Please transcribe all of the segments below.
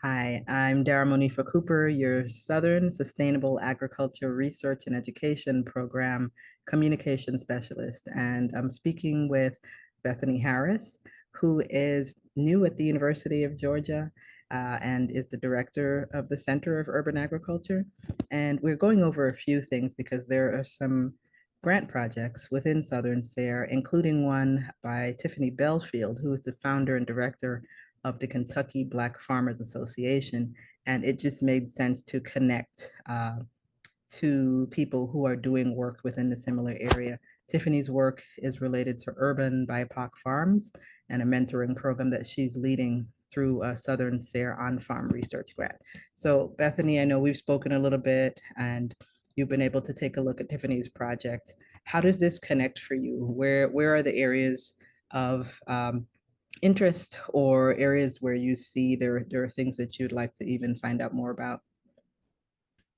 Hi, I'm Dara Monifa Cooper, your Southern Sustainable Agriculture Research and Education Program Communication Specialist. And I'm speaking with Bethany Harris, who is new at the University of Georgia and is the director of the Center of Urban Agriculture. And we're going over a few things because there are some grant projects within Southern SARE, including one by Tiffany Belfield, who is the founder and director of the Kentucky Black Farmers Association. And it just made sense to connect to people who are doing work within the similar area. Tiffany's work is related to urban BIPOC farms and a mentoring program that she's leading through a Southern SARE on-farm research grant. So Bethany, I know we've spoken a little bit and you've been able to take a look at Tiffany's project. How does this connect for you? Where are the areas of interest or areas where you see there are things that you'd like to even find out more about?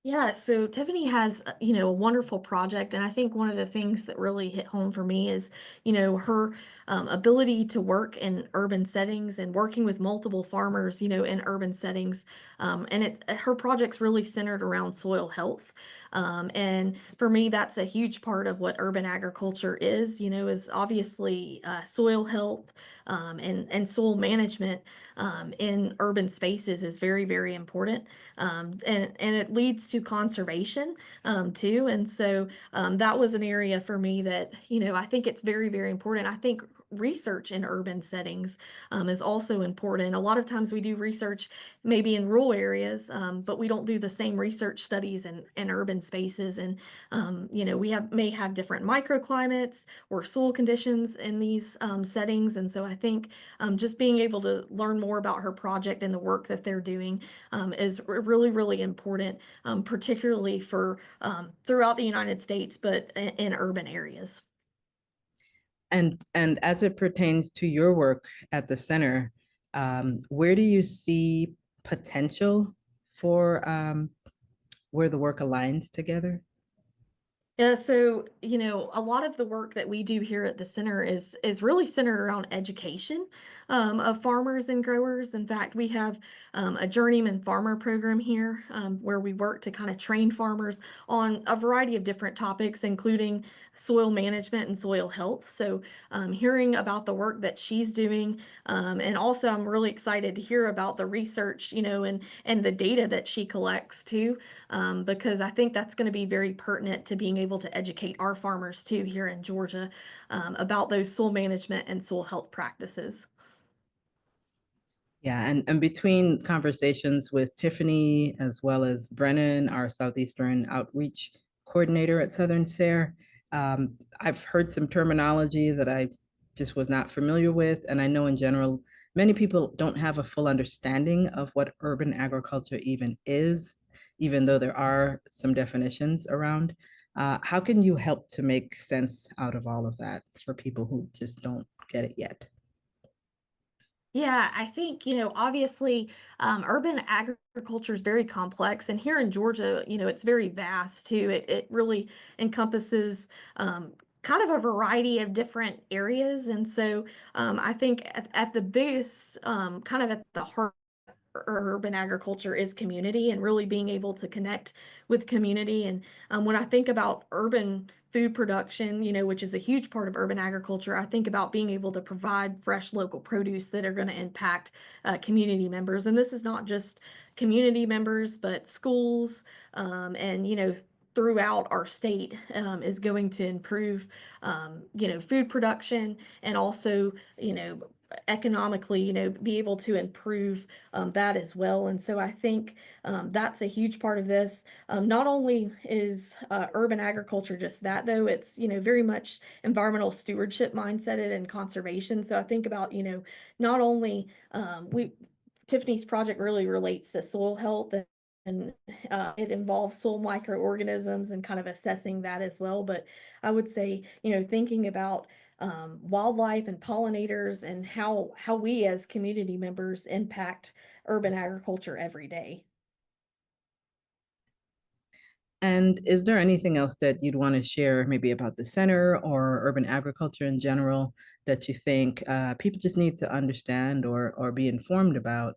Yeah, so Tiffany has, a wonderful project. And I think one of the things that really hit home for me is, her ability to work in urban settings and working with multiple farmers, in urban settings. Her project's really centered around soil health. And for me, that's a huge part of what urban agriculture is obviously soil health and soil management in urban spaces is very, very important. And it leads to conservation too. And so that was an area for me that I think it's very, very important. I think research in urban settings is also important. A lot of times we do research maybe in rural areas, but we don't do the same research studies in urban spaces. And we may have different microclimates or soil conditions in these settings. And so I think just being able to learn more about her project and the work that they're doing is really, really important, particularly for throughout the United States, but in urban areas. And as it pertains to your work at the center, where do you see potential for where the work aligns together? Yeah, so a lot of the work that we do here at the center is really centered around education of farmers and growers. In fact, we have a journeyman farmer program here where we work to kind of train farmers on a variety of different topics, including soil management and soil health. So, hearing about the work that she's doing, and also I'm really excited to hear about the research, and the data that she collects too, because I think that's going to be very pertinent to being able to educate our farmers too here in Georgia about those soil management and soil health practices. Yeah, and between conversations with Tiffany as well as Brennan, our Southeastern Outreach Coordinator at Southern SARE, I've heard some terminology that I just was not familiar with. And I know in general, many people don't have a full understanding of what urban agriculture even is, even though there are some definitions around. How can you help to make sense out of all of that for people who just don't get it yet? Yeah, I think, obviously, urban agriculture is very complex. And here in Georgia, it's very vast too. It really encompasses kind of a variety of different areas. And so I think at the biggest, kind of at the heart urban agriculture is community and really being able to connect with community. And when I think about urban food production, which is a huge part of urban agriculture, I think about being able to provide fresh local produce that are going to impact community members. And this is not just community members, but schools and, throughout our state is going to improve, food production and also, economically, be able to improve that as well. And so I think that's a huge part of this. Not only is urban agriculture just that, though, it's, very much environmental stewardship mindset and conservation. So I think about, not only Tiffany's project really relates to soil health and it involves soil microorganisms and kind of assessing that as well. But I would say, thinking about wildlife and pollinators and how we as community members impact urban agriculture every day. And is there anything else that you'd want to share, maybe about the center or urban agriculture in general, that you think people just need to understand or be informed about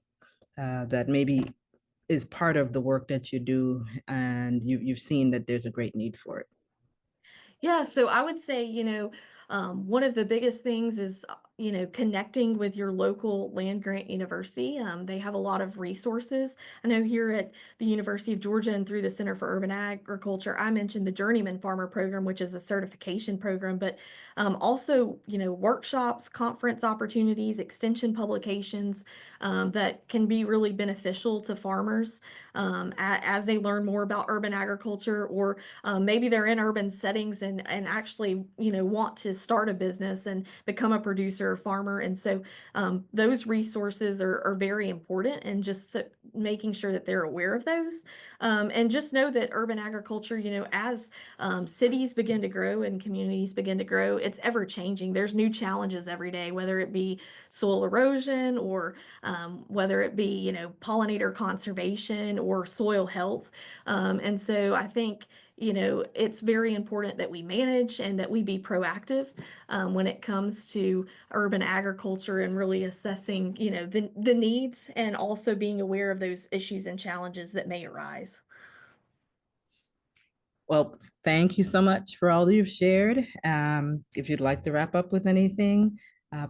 that maybe is part of the work that you do, and you've seen that there's a great need for it? Yeah, so I would say, one of the biggest things is, connecting with your local land grant university. They have a lot of resources. I know here at the University of Georgia and through the Center for Urban Agriculture, I mentioned the Journeyman Farmer Program, which is a certification program, but also, workshops, conference opportunities, extension publications that can be really beneficial to farmers as they learn more about urban agriculture, or maybe they're in urban settings and actually want to start a business and become a producer or farmer. And so those resources are very important, and just making sure that they're aware of those, and just know that urban agriculture, as cities begin to grow and communities begin to grow, it's ever changing. There's new challenges every day, whether it be soil erosion, or whether it be pollinator conservation or soil health. And so I think it's very important that we manage and that we be proactive when it comes to urban agriculture, and really assessing, the needs, and also being aware of those issues and challenges that may arise. Well, thank you so much for all you've shared. If you'd like to wrap up with anything,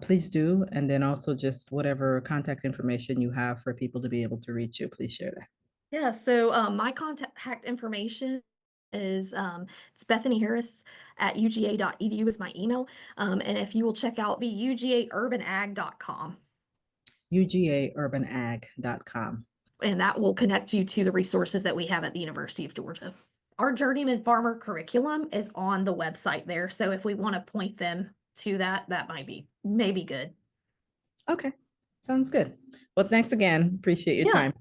please do. And then also just whatever contact information you have for people to be able to reach you, please share that. Yeah, so my contact information is it's Bethany Harris at uga.edu is my email. And if you will check out the ugaurbanaG.com, ugaurbanaG.com. and that will connect you to the resources that we have at the University of Georgia. Our Journeyman Farmer curriculum is on the website there. So if we want to point them to that, that might be maybe good. Okay, sounds good. Well, thanks again. Appreciate your Yeah. time.